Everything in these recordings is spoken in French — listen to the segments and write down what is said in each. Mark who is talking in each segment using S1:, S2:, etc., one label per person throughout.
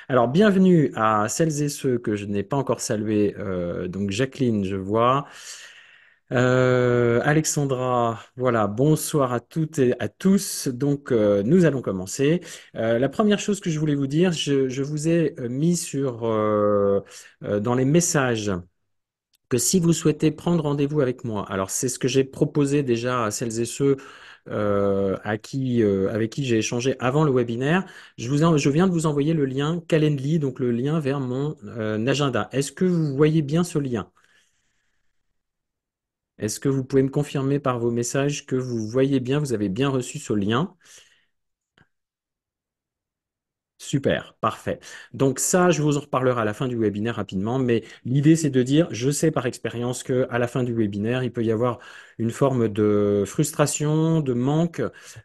S1: Alors, bienvenue à celles et ceux que je n'ai pas encore salués. Donc, Jacqueline, je vois. Alexandra, voilà, bonsoir à toutes et à tous. Donc, nous allons commencer. La première chose que je voulais vous dire, je vous ai mis dans les messages que si vous souhaitez prendre rendez-vous avec moi, alors c'est ce que j'ai proposé déjà à celles et ceux avec qui j'ai échangé avant le webinaire. Je viens de vous envoyer le lien Calendly, donc le lien vers mon agenda. Est-ce que vous voyez bien ce lien? Est-ce que vous pouvez me confirmer par vos messages que vous voyez bien, vous avez bien reçu ce lien? Super, parfait. Donc ça, je vous en reparlerai à la fin du webinaire rapidement, mais l'idée c'est de dire, je sais par expérience que à la fin du webinaire, il peut y avoir une forme de frustration, de manque,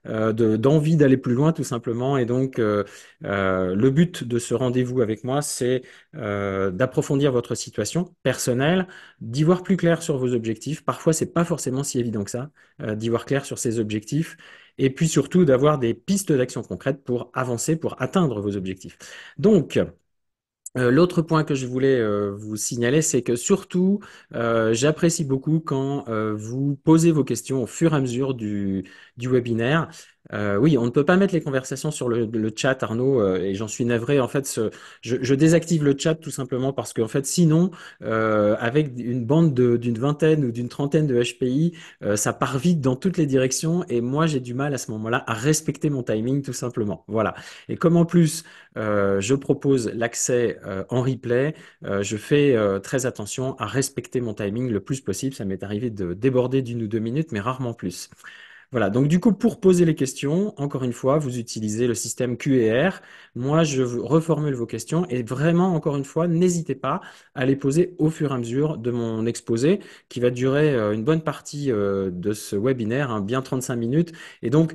S1: d'envie d'aller plus loin tout simplement. Et donc, le but de ce rendez-vous avec moi, c'est d'approfondir votre situation personnelle, d'y voir plus clair sur vos objectifs. Parfois, c'est pas forcément si évident que ça, d'y voir clair sur ses objectifs et puis surtout d'avoir des pistes d'action concrètes pour avancer, pour atteindre vos objectifs. Donc, l'autre point que je voulais vous signaler, c'est que surtout, j'apprécie beaucoup quand vous posez vos questions au fur et à mesure du webinaire. Oui, on ne peut pas mettre les conversations sur le chat, Arnaud, et j'en suis navré. En fait, je désactive le chat tout simplement parce qu'en fait, sinon, avec une bande d'une vingtaine ou d'une trentaine de HPI, ça part vite dans toutes les directions et moi, j'ai du mal à ce moment-là à respecter mon timing tout simplement. Voilà. Et comme en plus, je propose l'accès en replay. Je fais très attention à respecter mon timing le plus possible. Ça m'est arrivé de déborder d'une ou deux minutes, mais rarement plus. Voilà, donc du coup, pour poser les questions, encore une fois, vous utilisez le système Q&R. Moi, reformule vos questions et vraiment, encore une fois, n'hésitez pas à les poser au fur et à mesure de mon exposé qui va durer une bonne partie de ce webinaire, hein, bien 35 minutes. Et donc,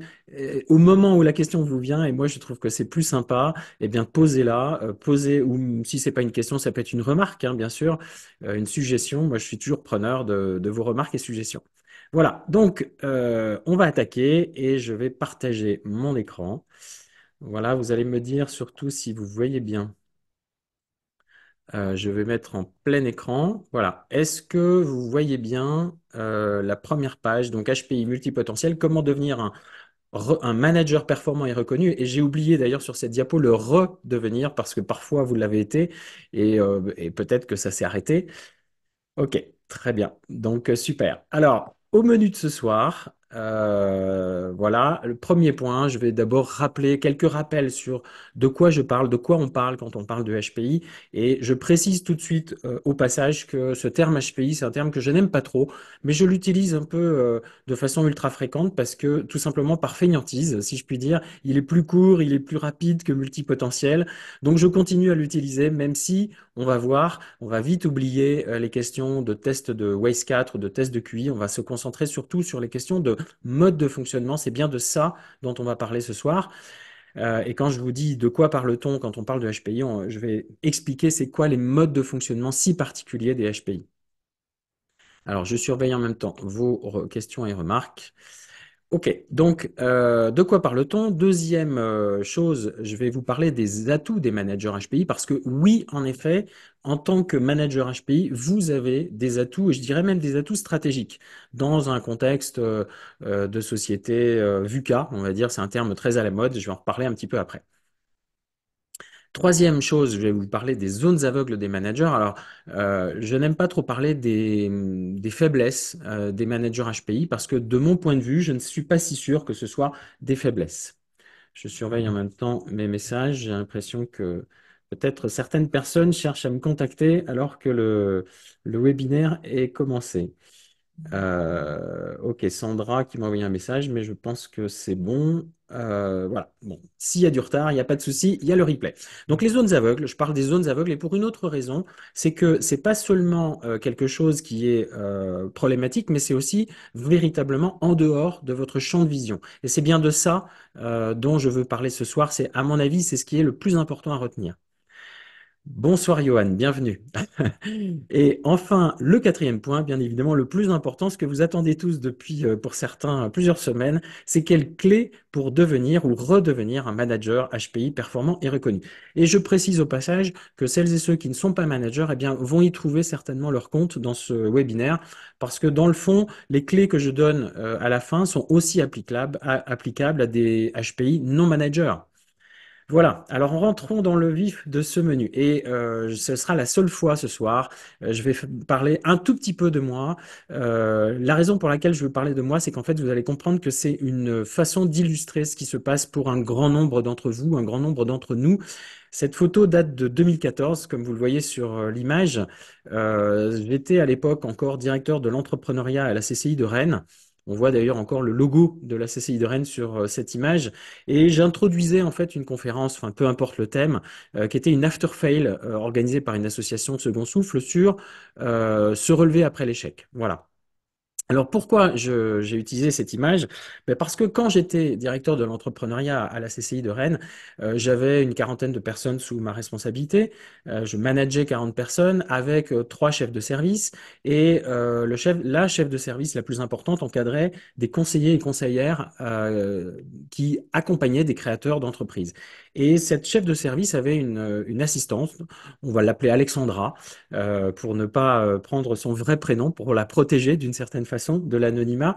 S1: au moment où la question vous vient, et moi, je trouve que c'est plus sympa, eh bien, posez-la, posez, ou si c'est pas une question, ça peut être une remarque, hein, bien sûr, une suggestion. Moi, je suis toujours preneur de vos remarques et suggestions. Voilà, donc on va attaquer et je vais partager mon écran. Voilà, vous allez me dire surtout si vous voyez bien. Je vais mettre en plein écran. Voilà, est-ce que vous voyez bien la première page, donc HPI multipotentiel, comment devenir un manager performant et reconnu? Et j'ai oublié d'ailleurs sur cette diapo le redevenir parce que parfois vous l'avez été et peut-être que ça s'est arrêté. Ok, très bien. Donc, super. Alors, au menu de ce soir, voilà, le premier point, je vais d'abord rappeler quelques rappels sur de quoi je parle, de quoi on parle quand on parle de HPI. Et je précise tout de suite au passage que ce terme HPI, c'est un terme que je n'aime pas trop, mais je l'utilise un peu de façon ultra fréquente parce que tout simplement par fainéantise, si je puis dire, il est plus court, il est plus rapide que multipotentiel. Donc, je continue à l'utiliser, même si on va voir, on va vite oublier les questions de tests de Waze 4 ou de tests de QI. On va se concentrer surtout sur les questions de mode de fonctionnement. C'est bien de ça dont on va parler ce soir. Et quand je vous dis de quoi parle-t-on quand on parle de HPI, je vais expliquer c'est quoi les modes de fonctionnement si particuliers des HPI. Alors, je surveille en même temps vos questions et remarques. Ok, donc de quoi parle-t-on? Deuxième chose, je vais vous parler des atouts des managers HPI parce que oui, en effet, en tant que manager HPI, vous avez des atouts et je dirais même des atouts stratégiques dans un contexte de société VUCA, on va dire, c'est un terme très à la mode, je vais en reparler un petit peu après. Troisième chose, je vais vous parler des zones aveugles des managers. Alors, je n'aime pas trop parler des faiblesses des managers HPI parce que de mon point de vue, je ne suis pas si sûr que ce soit des faiblesses. Je surveille en même temps mes messages. J'ai l'impression que peut-être certaines personnes cherchent à me contacter alors que le webinaire est commencé. Ok, Sandra qui m'a envoyé un message, mais je pense que c'est bon. Voilà. Bon, s'il y a du retard, il n'y a pas de souci, il y a le replay. Donc les zones aveugles, je parle des zones aveugles et pour une autre raison, c'est que c'est pas seulement quelque chose qui est problématique, mais c'est aussi véritablement en dehors de votre champ de vision. Et c'est bien de ça dont je veux parler ce soir. C'est à mon avis, c'est ce qui est le plus important à retenir. Bonsoir Johan, bienvenue. Et enfin, le quatrième point, bien évidemment, le plus important, ce que vous attendez tous depuis, pour certains, plusieurs semaines, c'est quelle clé pour devenir ou redevenir un manager HPI performant et reconnu. Et je précise au passage que celles et ceux qui ne sont pas managers, eh bien, vont y trouver certainement leur compte dans ce webinaire, parce que dans le fond, les clés que je donne à la fin sont aussi applicables à des HPI non managers. Voilà, alors rentrons dans le vif de ce menu. Et ce sera la seule fois ce soir. Je vais parler un tout petit peu de moi. La raison pour laquelle je veux parler de moi, c'est qu'en fait, vous allez comprendre que c'est une façon d'illustrer ce qui se passe pour un grand nombre d'entre vous, un grand nombre d'entre nous. Cette photo date de 2014, comme vous le voyez sur l'image. J'étais à l'époque encore directeur de l'entrepreneuriat à la CCI de Rennes. On voit d'ailleurs encore le logo de la CCI de Rennes sur cette image. Et j'introduisais en fait une conférence, enfin peu importe le thème, qui était une after fail organisée par une association de Second Souffle sur se relever après l'échec. Voilà. Alors pourquoi j'ai utilisé cette image? Ben parce que quand j'étais directeur de l'entrepreneuriat à la CCI de Rennes, j'avais une quarantaine de personnes sous ma responsabilité. Je manageais 40 personnes avec trois chefs de service et la chef de service la plus importante encadrait des conseillers et conseillères qui accompagnaient des créateurs d'entreprises. Et cette chef de service avait une assistante, on va l'appeler Alexandra, pour ne pas prendre son vrai prénom, pour la protéger d'une certaine façon de l'anonymat.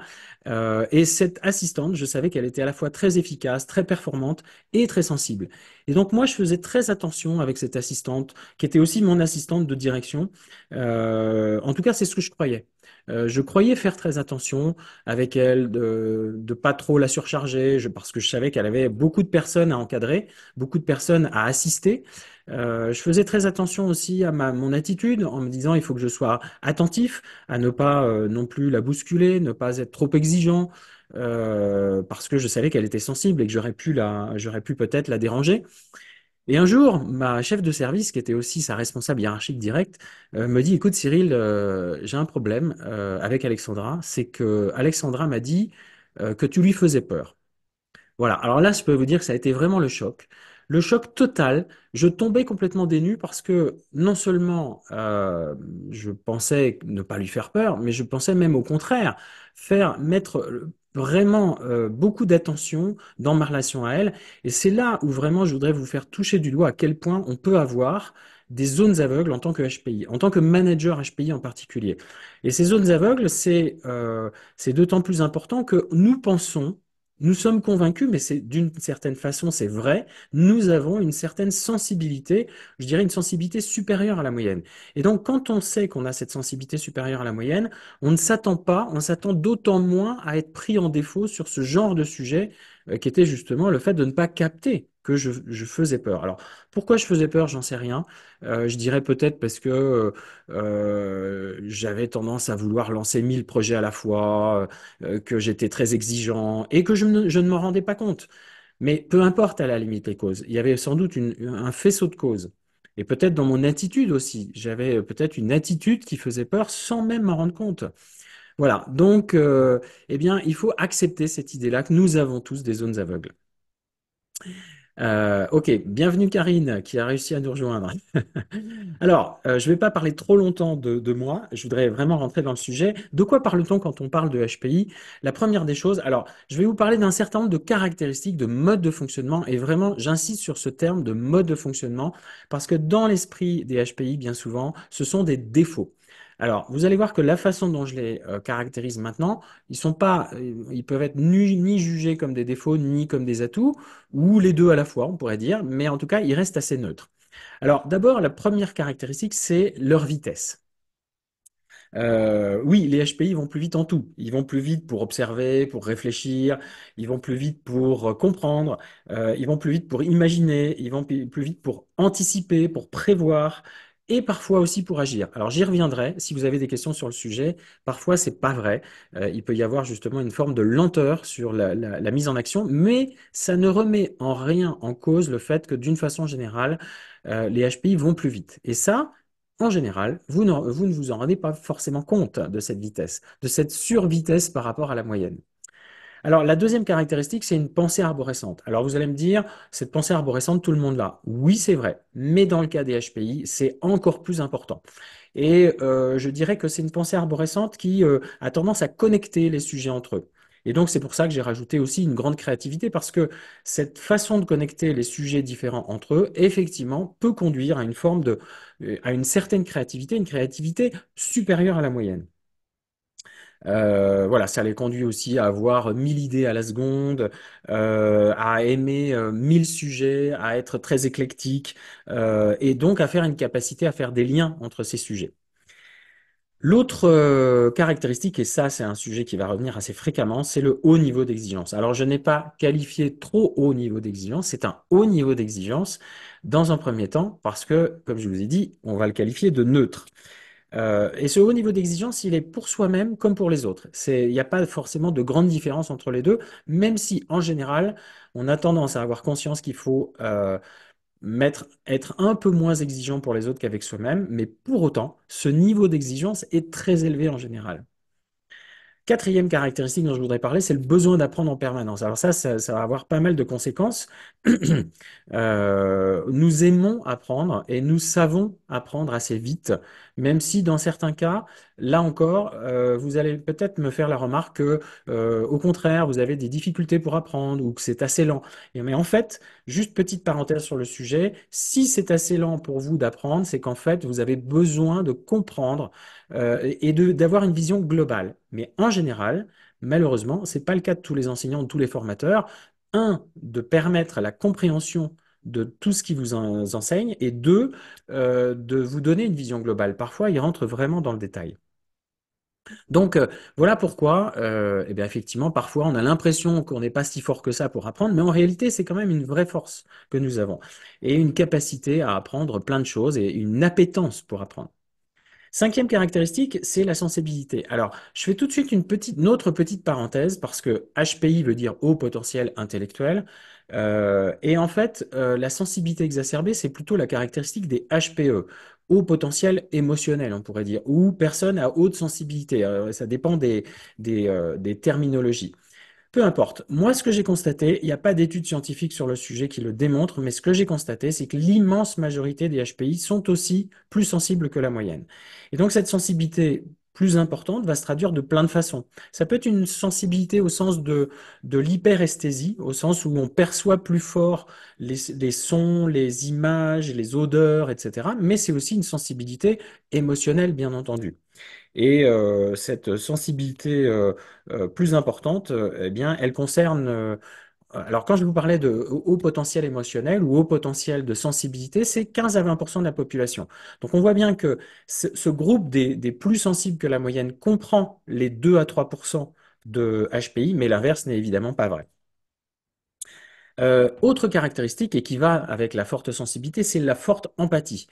S1: Et cette assistante, je savais qu'elle était à la fois très efficace, très performante et très sensible. Et donc moi, je faisais très attention avec cette assistante, qui était aussi mon assistante de direction. En tout cas, c'est ce que je croyais. Je croyais faire très attention avec elle, de pas trop la surcharger, parce que je savais qu'elle avait beaucoup de personnes à encadrer, beaucoup de personnes à assister. Je faisais très attention aussi à mon attitude en me disant il faut que je sois attentif à ne pas non plus la bousculer, ne pas être trop exigeant, parce que je savais qu'elle était sensible et que j'aurais pu peut-être la déranger. Et un jour, ma chef de service, qui était aussi sa responsable hiérarchique directe, me dit, écoute Cyril, j'ai un problème avec Alexandra, c'est que Alexandra m'a dit que tu lui faisais peur. Voilà, alors là, je peux vous dire que ça a été vraiment le choc. Le choc total. Je tombais complètement des nues parce que non seulement je pensais ne pas lui faire peur, mais je pensais même au contraire mettre vraiment beaucoup d'attention dans ma relation à elle. Et c'est là où vraiment je voudrais vous faire toucher du doigt à quel point on peut avoir des zones aveugles en tant que HPI, en tant que manager HPI en particulier. Et ces zones aveugles, c'est d'autant plus important que nous sommes convaincus, mais c'est d'une certaine façon, c'est vrai, nous avons une certaine sensibilité, je dirais une sensibilité supérieure à la moyenne. Et donc, quand on sait qu'on a cette sensibilité supérieure à la moyenne, on s'attend d'autant moins à être pris en défaut sur ce genre de sujet, qui était justement le fait de ne pas capter que je faisais peur. Alors, pourquoi je faisais peur, j'en sais rien. Je dirais peut-être parce que j'avais tendance à vouloir lancer 1000 projets à la fois, que j'étais très exigeant et que je ne m'en rendais pas compte. Mais peu importe à la limite les causes. Il y avait sans doute un faisceau de causes. Et peut-être dans mon attitude aussi. J'avais peut-être une attitude qui faisait peur sans même m'en rendre compte. Voilà. Donc, eh bien, il faut accepter cette idée-là que nous avons tous des zones aveugles. Ok, bienvenue Karine qui a réussi à nous rejoindre. Alors, je ne vais pas parler trop longtemps de moi, je voudrais vraiment rentrer dans le sujet. De quoi parle-t-on quand on parle de HPI? La première des choses, alors, je vais vous parler d'un certain nombre de caractéristiques, de modes de fonctionnement, et vraiment, j'insiste sur ce terme de mode de fonctionnement, parce que dans l'esprit des HPI, bien souvent, ce sont des défauts. Alors, vous allez voir que la façon dont je les caractérise maintenant, ils peuvent être ni jugés comme des défauts, ni comme des atouts, ou les deux à la fois, on pourrait dire, mais en tout cas, ils restent assez neutres. Alors, d'abord, la première caractéristique, c'est leur vitesse. Oui, les HPI vont plus vite en tout. Ils vont plus vite pour observer, pour réfléchir, ils vont plus vite pour comprendre, ils vont plus vite pour imaginer, ils vont plus vite pour anticiper, pour prévoir, et parfois aussi pour agir. Alors j'y reviendrai si vous avez des questions sur le sujet. Parfois, c'est pas vrai. Il peut y avoir justement une forme de lenteur sur la mise en action, mais ça ne remet en rien en cause le fait que d'une façon générale, les HPI vont plus vite. Et ça, en général, vous ne vous en rendez pas forcément compte de cette vitesse, de cette survitesse par rapport à la moyenne. Alors, la deuxième caractéristique, c'est une pensée arborescente. Alors, vous allez me dire, cette pensée arborescente, tout le monde l'a. Oui, c'est vrai, mais dans le cas des HPI, c'est encore plus important. Et je dirais que c'est une pensée arborescente qui a tendance à connecter les sujets entre eux. Et donc, c'est pour ça que j'ai rajouté aussi une grande créativité, parce que cette façon de connecter les sujets différents entre eux, effectivement, peut conduire à une forme à une certaine créativité, une créativité supérieure à la moyenne. Voilà, ça les conduit aussi à avoir 1000 idées à la seconde, à aimer 1000 sujets, à être très éclectique, et donc à faire une capacité à faire des liens entre ces sujets. L'autre caractéristique, et ça c'est un sujet qui va revenir assez fréquemment, c'est le haut niveau d'exigence. Alors je n'ai pas qualifié trop haut niveau d'exigence, c'est un haut niveau d'exigence dans un premier temps, parce que, comme je vous ai dit, on va le qualifier de neutre. Et ce haut niveau d'exigence, il est pour soi-même comme pour les autres. Il n'y a pas forcément de grande différence entre les deux, même si en général, on a tendance à avoir conscience qu'il faut être un peu moins exigeant pour les autres qu'avec soi-même, mais pour autant, ce niveau d'exigence est très élevé en général. Quatrième caractéristique dont je voudrais parler, c'est le besoin d'apprendre en permanence. Alors ça va avoir pas mal de conséquences. Nous aimons apprendre et nous savons apprendre assez vite, même si dans certains cas, là encore, vous allez peut-être me faire la remarque que, au contraire, vous avez des difficultés pour apprendre ou que c'est assez lent. Mais en fait, juste petite parenthèse sur le sujet, si c'est assez lent pour vous d'apprendre, c'est qu'en fait, vous avez besoin de comprendre et d'avoir une vision globale. Mais en général, malheureusement, ce n'est pas le cas de tous les enseignants, de tous les formateurs. Un, de permettre la compréhension de tout ce qui vous enseigne, et deux, de vous donner une vision globale. Parfois, ils rentrent vraiment dans le détail. Donc, voilà pourquoi, eh bien, effectivement, parfois, on a l'impression qu'on n'est pas si fort que ça pour apprendre, mais en réalité, c'est quand même une vraie force que nous avons, et une capacité à apprendre plein de choses et une appétence pour apprendre. Cinquième caractéristique, c'est la sensibilité. Alors, je fais tout de suite une autre petite parenthèse parce que HPI veut dire haut potentiel intellectuel. Et en fait, la sensibilité exacerbée, c'est plutôt la caractéristique des HPE, haut potentiel émotionnel, on pourrait dire, ou personne à haute sensibilité. Ça dépend des terminologies. Peu importe. Moi, ce que j'ai constaté, il n'y a pas d'études scientifiques sur le sujet qui le démontrent, mais ce que j'ai constaté, c'est que l'immense majorité des HPI sont aussi plus sensibles que la moyenne. Et donc, cette sensibilité plus importante va se traduire de plein de façons. Ça peut être une sensibilité au sens de l'hyperesthésie, au sens où on perçoit plus fort les sons, les images, les odeurs, etc. Mais c'est aussi une sensibilité émotionnelle, bien entendu. Et cette sensibilité plus importante, eh bien, elle concerne. Alors, quand je vous parlais de haut potentiel émotionnel ou haut potentiel de sensibilité, c'est 15 à 20% de la population. Donc, on voit bien que ce groupe des plus sensibles que la moyenne comprend les 2 à 3% de HPI, mais l'inverse n'est évidemment pas vrai. Autre caractéristique, et qui va avec la forte sensibilité, c'est la forte empathie.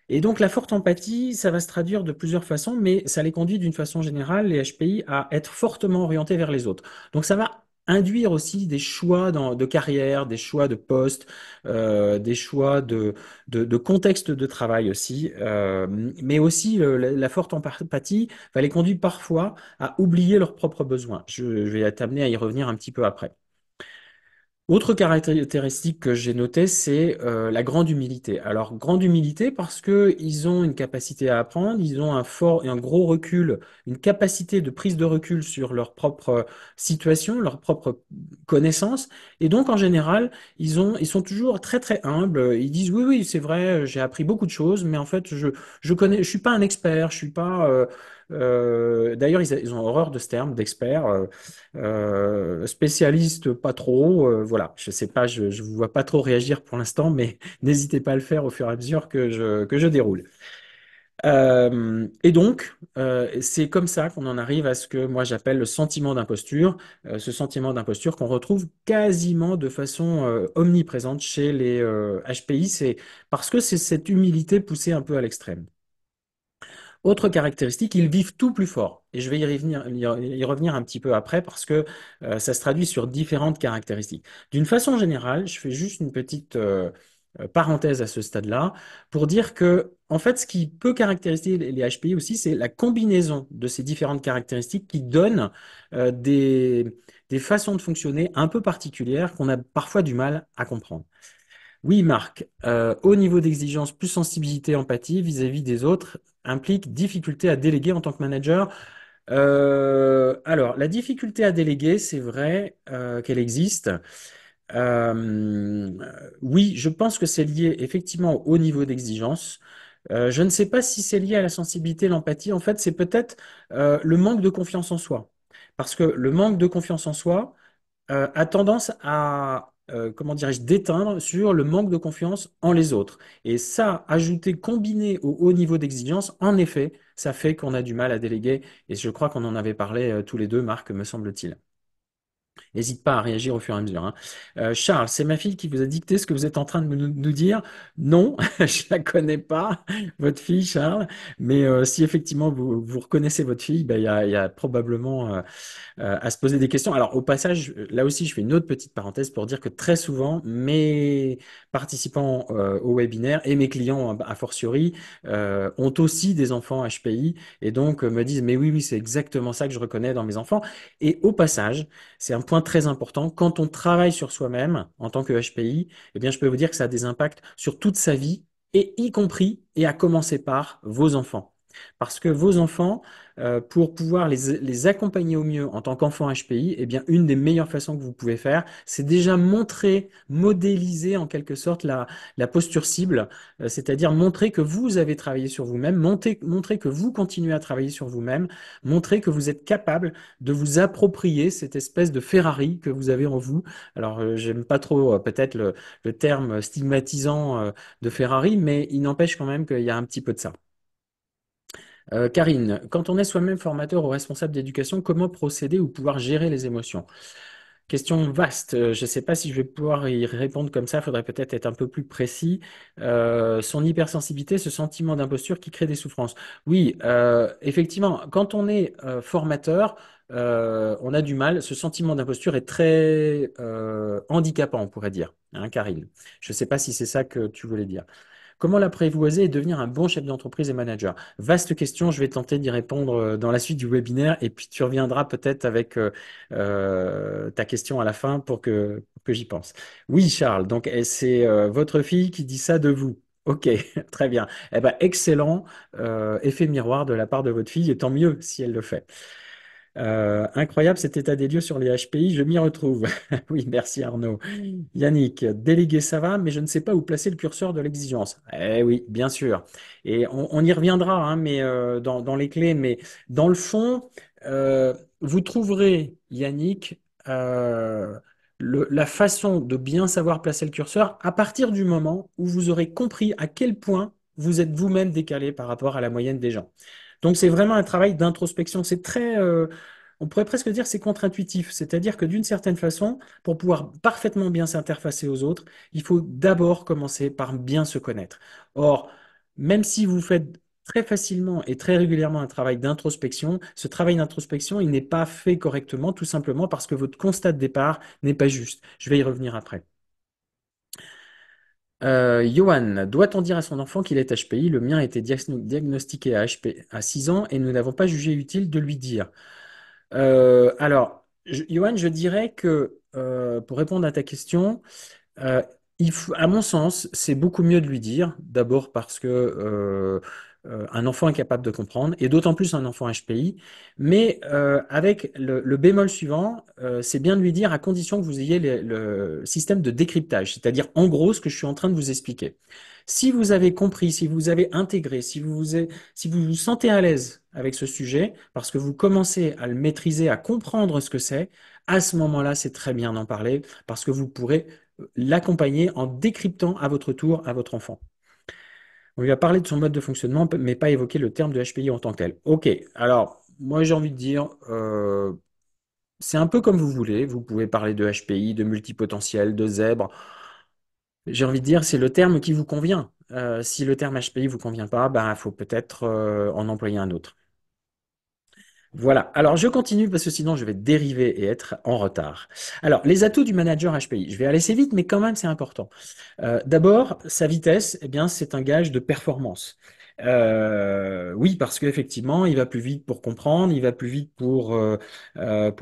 S1: Et donc la forte empathie, ça va se traduire de plusieurs façons, mais ça les conduit d'une façon générale, les HPI, à être fortement orientés vers les autres. Donc ça va induire aussi des choix de carrière, des choix de poste, des choix de contexte de travail aussi. Mais aussi la forte empathie va les conduire parfois à oublier leurs propres besoins. Je vais être amené à y revenir un petit peu après. Autre caractéristique que j'ai notée, c'est la grande humilité. Alors, grande humilité parce que ils ont une capacité à apprendre, ils ont un fort et un gros recul, une capacité de prise de recul sur leur propre situation, leur propre connaissance. Et donc, en général, ils sont toujours très, très humbles. Ils disent, oui, oui, c'est vrai, j'ai appris beaucoup de choses, mais en fait, je suis pas un expert, je suis pas, d'ailleurs, ils ont horreur de ce terme d'expert. Spécialiste, pas trop. Voilà, je sais pas, je vous vois pas trop réagir pour l'instant, mais n'hésitez pas à le faire au fur et à mesure que je déroule. Et donc, c'est comme ça qu'on en arrive à ce que moi j'appelle le sentiment d'imposture. Ce sentiment d'imposture qu'on retrouve quasiment de façon omniprésente chez les HPI, c'est parce que c'est cette humilité poussée un peu à l'extrême. Autre caractéristique, ils vivent tout plus fort. Et je vais y revenir un petit peu après parce que ça se traduit sur différentes caractéristiques. D'une façon générale, je fais juste une petite parenthèse à ce stade-là pour dire que, en fait, ce qui peut caractériser les HPI aussi, c'est la combinaison de ces différentes caractéristiques qui donnent des façons de fonctionner un peu particulières qu'on a parfois du mal à comprendre. Oui, Marc, haut niveau d'exigence, plus sensibilité, empathie vis-à-vis des autres implique difficulté à déléguer en tant que manager. Alors, la difficulté à déléguer, c'est vrai qu'elle existe. Euh, oui, je pense que c'est lié effectivement au haut niveau d'exigence. Je ne sais pas si c'est lié à la sensibilité, l'empathie. En fait, c'est peut-être le manque de confiance en soi. Parce que le manque de confiance en soi a tendance à, comment dirais-je, déteindre sur le manque de confiance en les autres. Et ça, ajouté, combiné au haut niveau d'exigence, en effet, ça fait qu'on a du mal à déléguer. Et je crois qu'on en avait parlé tous les deux, Marc, me semble-t-il. N'hésite pas à réagir au fur et à mesure, hein. Charles, c'est ma fille qui vous a dicté ce que vous êtes en train de nous dire. Non, je la connais pas, votre fille, Charles. Mais si effectivement vous reconnaissez votre fille, ben, il y a probablement à se poser des questions. Alors, au passage, là aussi, je fais une autre petite parenthèse pour dire que très souvent, mes participants au webinaire et mes clients, a fortiori, ont aussi des enfants HPI et donc me disent, mais oui, oui, c'est exactement ça que je reconnais dans mes enfants. Et au passage, c'est un point très important. Quand on travaille sur soi-même en tant que HPI, eh bien, je peux vous dire que ça a des impacts sur toute sa vie et y compris et à commencer par vos enfants. Parce que vos enfants, pour pouvoir les accompagner au mieux en tant qu'enfant HPI, eh bien, une des meilleures façons que vous pouvez faire, c'est déjà montrer, modéliser en quelque sorte la posture cible, c'est-à-dire montrer que vous avez travaillé sur vous-même, montrer que vous continuez à travailler sur vous-même, montrer que vous êtes capable de vous approprier cette espèce de Ferrari que vous avez en vous. Alors, j'aime pas trop peut-être le terme stigmatisant de Ferrari, mais il n'empêche quand même qu'il y a un petit peu de ça. Karine, quand on est soi-même formateur ou responsable d'éducation, comment procéder ou pouvoir gérer les émotions? Question vaste. Je ne sais pas si je vais pouvoir y répondre comme ça. Il faudrait peut-être être un peu plus précis. Son hypersensibilité, ce sentiment d'imposture qui crée des souffrances. Oui, effectivement, quand on est formateur, on a du mal. Ce sentiment d'imposture est très handicapant, on pourrait dire, hein, Karine. Je ne sais pas si c'est ça que tu voulais dire. Comment l'apprivoiser et devenir un bon chef d'entreprise et manager? Vaste question, je vais tenter d'y répondre dans la suite du webinaire et puis tu reviendras peut-être avec ta question à la fin pour que j'y pense. Oui, Charles, donc c'est votre fille qui dit ça de vous. Ok, très bien. Eh ben, excellent effet miroir de la part de votre fille et tant mieux si elle le fait. Incroyable cet état des lieux sur les HPI, je m'y retrouve. Oui, merci Arnaud. Yannick, déléguer ça va, mais je ne sais pas où placer le curseur de l'exigence. Eh oui, bien sûr. Et on y reviendra, hein, mais dans les clés. Mais dans le fond, vous trouverez, Yannick, la façon de bien savoir placer le curseur à partir du moment où vous aurez compris à quel point vous êtes vous-même décalé par rapport à la moyenne des gens. Donc c'est vraiment un travail d'introspection. C'est très, on pourrait presque dire que c'est contre-intuitif. C'est-à-dire que d'une certaine façon, pour pouvoir parfaitement bien s'interfacer aux autres, il faut d'abord commencer par bien se connaître. Or, même si vous faites très facilement et très régulièrement un travail d'introspection, ce travail d'introspection, il n'est pas fait correctement, tout simplement parce que votre constat de départ n'est pas juste. Je vais y revenir après. Johan, doit-on dire à son enfant qu'il est HPI? Le mien a été diagnostiqué à HP à 6 ans et nous n'avons pas jugé utile de lui dire. Alors, Johan, je dirais que pour répondre à ta question, euh, à mon sens, c'est beaucoup mieux de lui dire, d'abord parce que un enfant est capable de comprendre, et d'autant plus un enfant HPI, mais avec le bémol suivant, c'est bien de lui dire à condition que vous ayez le système de décryptage, c'est-à-dire en gros ce que je suis en train de vous expliquer. Si vous avez compris, si vous avez intégré, si vous vous sentez à l'aise avec ce sujet, parce que vous commencez à le maîtriser, à comprendre ce que c'est, à ce moment-là, c'est très bien d'en parler, parce que vous pourrez l'accompagner en décryptant à votre tour à votre enfant. On lui a parlé de son mode de fonctionnement, mais pas évoqué le terme de HPI en tant que tel. Ok, alors moi j'ai envie de dire, c'est un peu comme vous voulez. Vous pouvez parler de HPI, de multipotentiel, de zèbre. J'ai envie de dire, c'est le terme qui vous convient. Si le terme HPI vous convient pas, ben, il faut peut-être en employer un autre. Voilà. Alors, je continue parce que sinon, je vais dériver et être en retard. Alors, les atouts du manager HPI. Je vais aller assez vite, mais quand même, c'est important. D'abord, sa vitesse, eh bien, c'est un gage de performance. Oui, parce qu'effectivement, il va plus vite pour comprendre, il va plus vite pour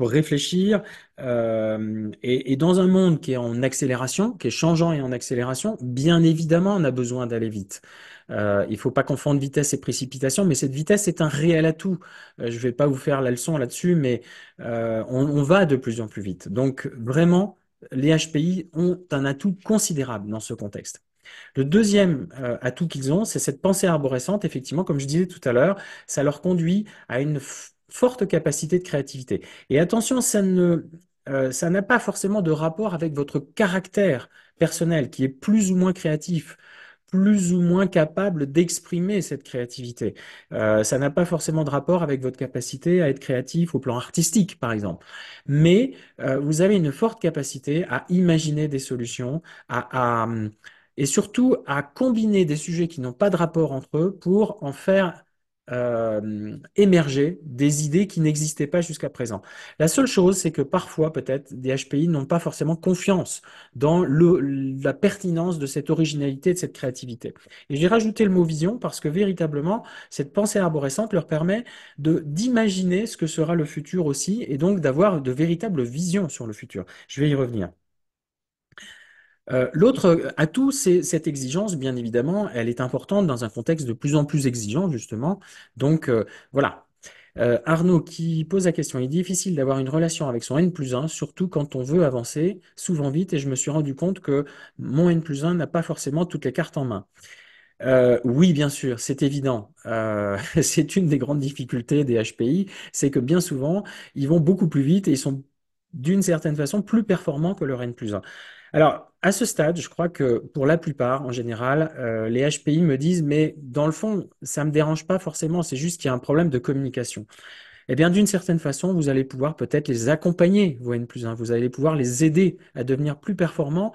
S1: réfléchir. Et dans un monde qui est en accélération, qui est changeant et en accélération, bien évidemment, on a besoin d'aller vite. Il faut pas confondre vitesse et précipitation, mais cette vitesse est un réel atout. Je vais pas vous faire la leçon là-dessus, mais on va de plus en plus vite. Donc, vraiment, les HPI ont un atout considérable dans ce contexte. Le deuxième atout qu'ils ont, c'est cette pensée arborescente. Effectivement, comme je disais tout à l'heure, ça leur conduit à une forte capacité de créativité. Et attention, ça n'a pas forcément de rapport avec votre caractère personnel, qui est plus ou moins créatif, plus ou moins capable d'exprimer cette créativité. Ça n'a pas forcément de rapport avec votre capacité à être créatif au plan artistique, par exemple. Mais vous avez une forte capacité à imaginer des solutions, et surtout à combiner des sujets qui n'ont pas de rapport entre eux pour en faire émerger des idées qui n'existaient pas jusqu'à présent. La seule chose, c'est que parfois, peut-être, des HPI n'ont pas forcément confiance dans la pertinence de cette originalité, de cette créativité. Et j'ai rajouté le mot vision parce que véritablement, cette pensée arborescente leur permet d'imaginer ce que sera le futur aussi et donc d'avoir de véritables visions sur le futur. Je vais y revenir. L'autre atout, c'est cette exigence, bien évidemment, elle est importante dans un contexte de plus en plus exigeant, justement. Donc, voilà. Arnaud qui pose la question, il est difficile d'avoir une relation avec son N+1, surtout quand on veut avancer souvent vite, et je me suis rendu compte que mon N+1 n'a pas forcément toutes les cartes en main. Oui, bien sûr, c'est évident. C'est une des grandes difficultés des HPI, c'est que bien souvent, ils vont beaucoup plus vite et ils sont d'une certaine façon plus performants que leur N+1. Alors, à ce stade, je crois que pour la plupart, en général, les HPI me disent, mais dans le fond, ça me dérange pas forcément, c'est juste qu'il y a un problème de communication. Eh bien, d'une certaine façon, vous allez pouvoir peut-être les accompagner, vos N+1. Vous allez pouvoir les aider à devenir plus performants.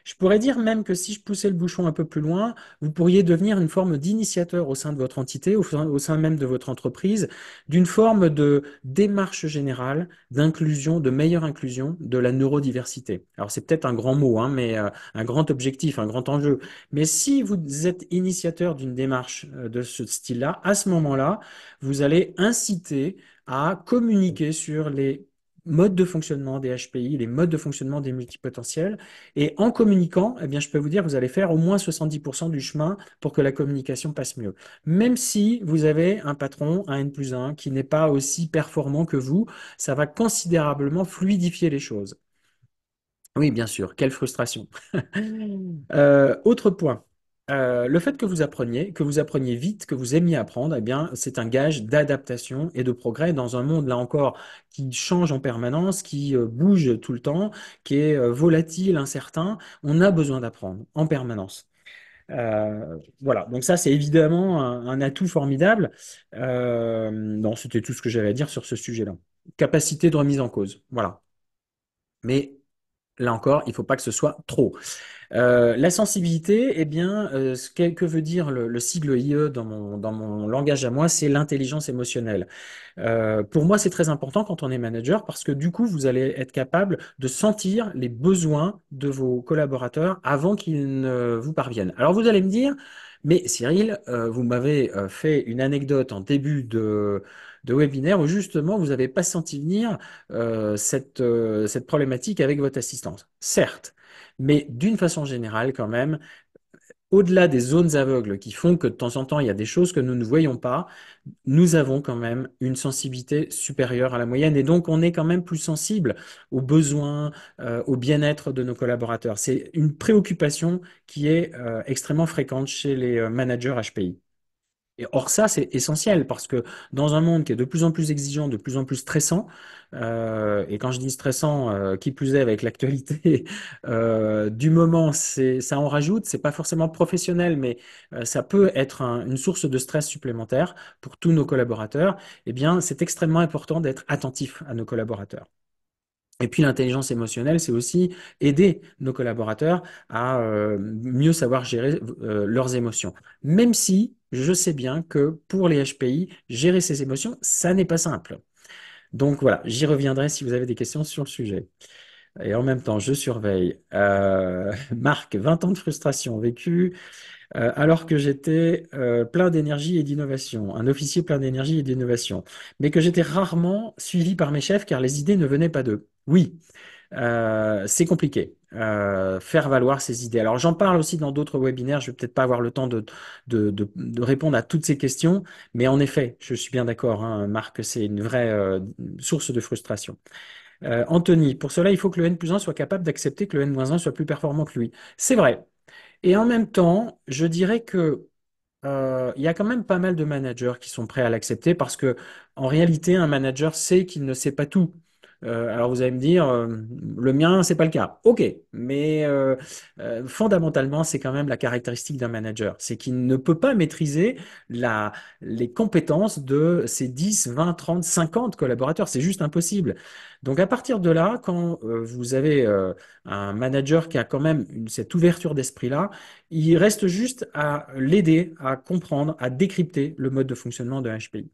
S1: Je pourrais dire même que si je poussais le bouchon un peu plus loin, vous pourriez devenir une forme d'initiateur au sein de votre entité, au sein même de votre entreprise, d'une forme de démarche générale d'inclusion, de meilleure inclusion de la neurodiversité. Alors, c'est peut-être un grand mot, hein, mais un grand objectif, un grand enjeu. Mais si vous êtes initiateur d'une démarche de ce style-là, à ce moment-là, vous allez inciter à communiquer sur les modes de fonctionnement des HPI, les modes de fonctionnement des multipotentiels. Et en communiquant, eh bien, je peux vous dire, vous allez faire au moins 70% du chemin pour que la communication passe mieux. Même si vous avez un patron, un N+1, qui n'est pas aussi performant que vous, ça va considérablement fluidifier les choses. Oui, bien sûr, quelle frustration. Autre point. Le fait que vous appreniez vite, que vous aimiez apprendre, eh bien, c'est un gage d'adaptation et de progrès dans un monde, là encore, qui change en permanence, qui bouge tout le temps, qui est volatile, incertain. On a besoin d'apprendre en permanence. Voilà, donc ça, c'est évidemment un atout formidable. Non, c'était tout ce que j'avais à dire sur ce sujet-là. Capacité de remise en cause, voilà. Mais là encore, il ne faut pas que ce soit trop. La sensibilité, eh bien, que veut dire le sigle IE dans mon langage à moi, c'est l'intelligence émotionnelle. Pour moi, c'est très important quand on est manager parce que du coup, vous allez être capable de sentir les besoins de vos collaborateurs avant qu'ils ne vous parviennent. Alors, vous allez me dire, mais Cyril, vous m'avez fait une anecdote en début de webinaire où justement, vous n'avez pas senti venir cette problématique avec votre assistante. Certes. Mais d'une façon générale, quand même, au-delà des zones aveugles qui font que de temps en temps, il y a des choses que nous ne voyons pas, nous avons quand même une sensibilité supérieure à la moyenne et donc on est quand même plus sensible aux besoins, au bien-être de nos collaborateurs. C'est une préoccupation qui est extrêmement fréquente chez les managers HPI. Et or, ça, c'est essentiel parce que dans un monde qui est de plus en plus exigeant, de plus en plus stressant, et quand je dis stressant, qui plus est avec l'actualité du moment, ça en rajoute, c'est pas forcément professionnel, mais ça peut être une source de stress supplémentaire pour tous nos collaborateurs. Eh bien, c'est extrêmement important d'être attentif à nos collaborateurs. Et puis l'intelligence émotionnelle, c'est aussi aider nos collaborateurs à mieux savoir gérer leurs émotions. Même si je sais bien que pour les HPI, gérer ses émotions, ça n'est pas simple. Donc voilà, j'y reviendrai si vous avez des questions sur le sujet. Et en même temps, je surveille. Marc, 20 ans de frustration vécue. alors que j'étais plein d'énergie et d'innovation, un officier plein d'énergie et d'innovation, mais que j'étais rarement suivi par mes chefs car les idées ne venaient pas d'eux. Oui, c'est compliqué. Faire valoir ses idées. Alors j'en parle aussi dans d'autres webinaires, je vais peut-être pas avoir le temps de répondre à toutes ces questions, mais en effet, je suis bien d'accord, hein, Marc, c'est une vraie source de frustration. Anthony, pour cela, il faut que le N+1 soit capable d'accepter que le N-1 soit plus performant que lui. C'est vrai. Et en même temps, je dirais que il y a quand même pas mal de managers qui sont prêts à l'accepter parce que, en réalité, un manager sait qu'il ne sait pas tout. Alors vous allez me dire, le mien, c'est pas le cas. Ok, mais fondamentalement, c'est quand même la caractéristique d'un manager, c'est qu'il ne peut pas maîtriser la, les compétences de ses 10, 20, 30, 50 collaborateurs. C'est juste impossible. Donc à partir de là, quand vous avez un manager qui a quand même cette ouverture d'esprit-là, il reste juste à l'aider à comprendre, à décrypter le mode de fonctionnement de HPI.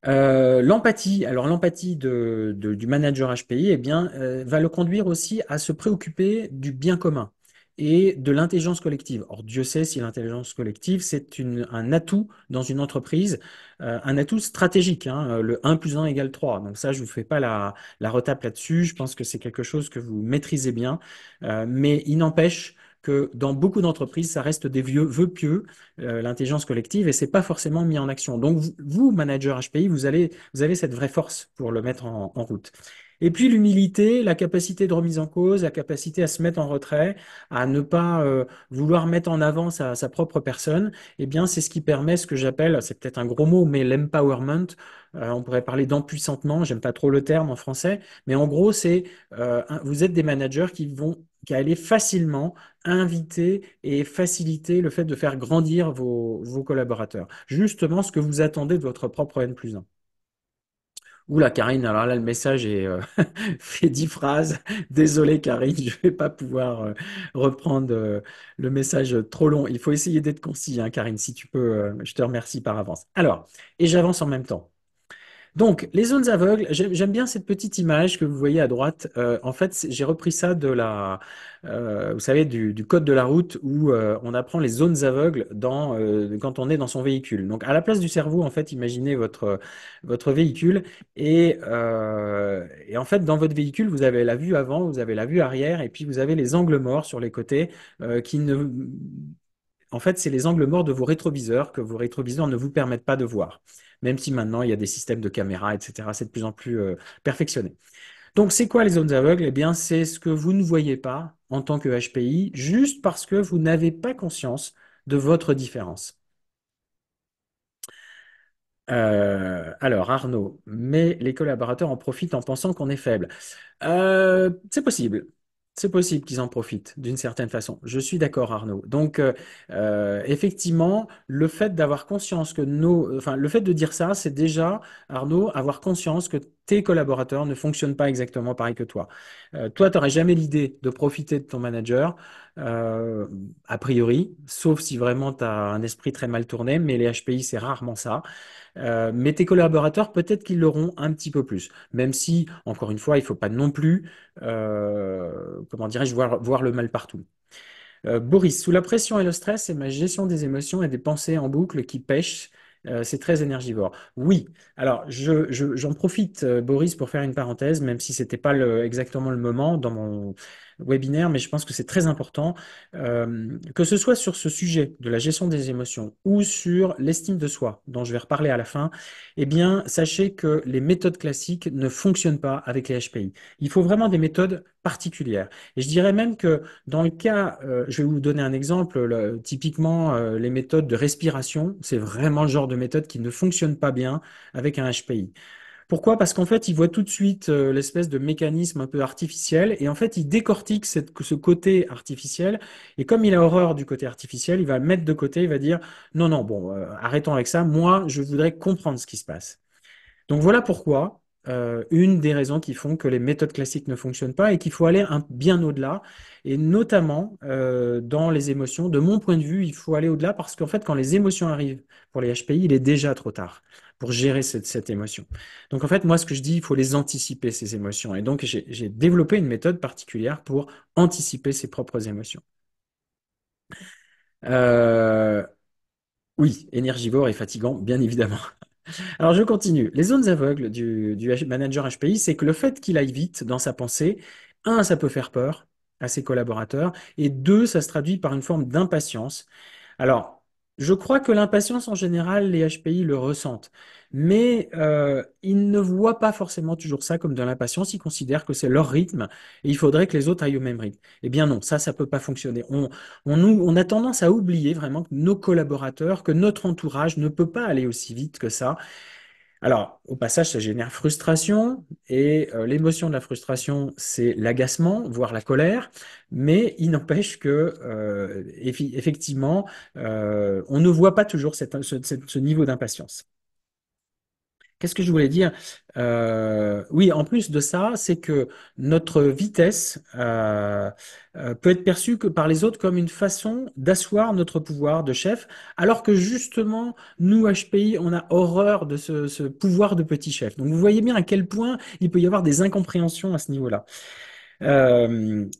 S1: L'empathie, alors l'empathie du manager HPI, eh bien, va le conduire aussi à se préoccuper du bien commun et de l'intelligence collective. Or, Dieu sait si l'intelligence collective, c'est un atout dans une entreprise, un atout stratégique, hein, le 1 + 1 = 3. Donc ça, je ne vous fais pas la retape là-dessus. Je pense que c'est quelque chose que vous maîtrisez bien. Mais il n'empêche que dans beaucoup d'entreprises, ça reste des vieux vœux pieux, l'intelligence collective, et c'est pas forcément mis en action. Donc, vous, manager HPI, vous avez cette vraie force pour le mettre en route. Et puis l'humilité, la capacité de remise en cause, la capacité à se mettre en retrait, à ne pas vouloir mettre en avant sa propre personne, eh bien, c'est ce qui permet ce que j'appelle, c'est peut-être un gros mot, mais l'empowerment. On pourrait parler d'empuissantement, j'aime pas trop le terme en français, mais en gros, c'est vous êtes des managers qui allaient facilement inviter et faciliter le fait de faire grandir vos collaborateurs. Justement, ce que vous attendez de votre propre N+1. Oula, Karine, alors là, le message est fait 10 phrases. Désolé, Karine, je vais pas pouvoir reprendre le message trop long. Il faut essayer d'être concis, hein, Karine, si tu peux. Je te remercie par avance. Alors, et j'avance en même temps. Donc, les zones aveugles, j'aime bien cette petite image que vous voyez à droite. En fait, j'ai repris ça vous savez, du code de la route où on apprend les zones aveugles quand on est dans son véhicule. Donc, à la place du cerveau, en fait, imaginez votre véhicule et en fait, dans votre véhicule, vous avez la vue avant, vous avez la vue arrière et puis vous avez les angles morts sur les côtés qui ne en fait, c'est les angles morts de vos rétroviseurs que vos rétroviseurs ne vous permettent pas de voir. Même si maintenant, il y a des systèmes de caméras, etc. C'est de plus en plus perfectionné. Donc, c'est quoi les zones aveugles? Eh bien, c'est ce que vous ne voyez pas en tant que HPI, juste parce que vous n'avez pas conscience de votre différence. Alors, Arnaud, mais les collaborateurs en profitent en pensant qu'on est faible. C'est possible. C'est possible qu'ils en profitent d'une certaine façon. Je suis d'accord, Arnaud. Donc, effectivement, le fait d'avoir conscience que enfin, le fait de dire ça, c'est déjà, Arnaud, avoir conscience que tes collaborateurs ne fonctionnent pas exactement pareil que toi. Toi, tu n'aurais jamais l'idée de profiter de ton manager, euh, a priori, sauf si vraiment tu as un esprit très mal tourné, mais les HPI, c'est rarement ça. Mais tes collaborateurs, peut-être qu'ils l'auront un petit peu plus. Même si, encore une fois, il ne faut pas non plus, comment dirais-je, voir le mal partout. Boris, sous la pression et le stress, c'est ma gestion des émotions et des pensées en boucle qui pêche. C'est très énergivore. Oui, alors j'en profite, Boris, pour faire une parenthèse, même si c'était pas exactement le moment dans mon webinaire, mais je pense que c'est très important. Que ce soit sur ce sujet de la gestion des émotions ou sur l'estime de soi, dont je vais reparler à la fin, eh bien, sachez que les méthodes classiques ne fonctionnent pas avec les HPI. Il faut vraiment des méthodes particulières. Et je dirais même que dans le cas, je vais vous donner un exemple, typiquement les méthodes de respiration, c'est vraiment le genre de méthode qui ne fonctionne pas bien avec un HPI. Pourquoi? Parce qu'en fait, il voit tout de suite l'espèce de mécanisme un peu artificiel et en fait, il décortique ce côté artificiel et comme il a horreur du côté artificiel, il va le mettre de côté, il va dire non, non, bon, arrêtons avec ça, moi, je voudrais comprendre ce qui se passe. Donc voilà pourquoi, une des raisons qui font que les méthodes classiques ne fonctionnent pas et qu'il faut aller bien au-delà, et notamment dans les émotions. De mon point de vue, il faut aller au-delà parce qu'en fait, quand les émotions arrivent pour les HPI, il est déjà trop tard pour gérer cette émotion. Donc en fait, moi, ce que je dis, il faut les anticiper, ces émotions. Et donc, j'ai développé une méthode particulière pour anticiper ses propres émotions. Euh, oui, énergivore et fatigant, bien évidemment. Alors je continue. Les zones aveugles du manager HPI, c'est que le fait qu'il aille vite dans sa pensée, un, ça peut faire peur à ses collaborateurs, et deux, ça se traduit par une forme d'impatience. Alors, je crois que l'impatience, en général, les HPI le ressentent, mais ils ne voient pas forcément toujours ça comme de l'impatience, ils considèrent que c'est leur rythme, et il faudrait que les autres aillent au même rythme. Eh bien non, ça peut pas fonctionner. On a tendance à oublier vraiment que nos collaborateurs, que notre entourage ne peut pas aller aussi vite que ça. Alors, au passage, ça génère frustration et l'émotion de la frustration, c'est l'agacement, voire la colère, mais il n'empêche que, effectivement, on ne voit pas toujours ce niveau d'impatience. Qu'est-ce que je voulais dire? Oui, en plus de ça, c'est que notre vitesse peut être perçue que par les autres comme une façon d'asseoir notre pouvoir de chef, alors que justement, nous, HPI, on a horreur de ce pouvoir de petit chef. Donc vous voyez bien à quel point il peut y avoir des incompréhensions à ce niveau-là. Même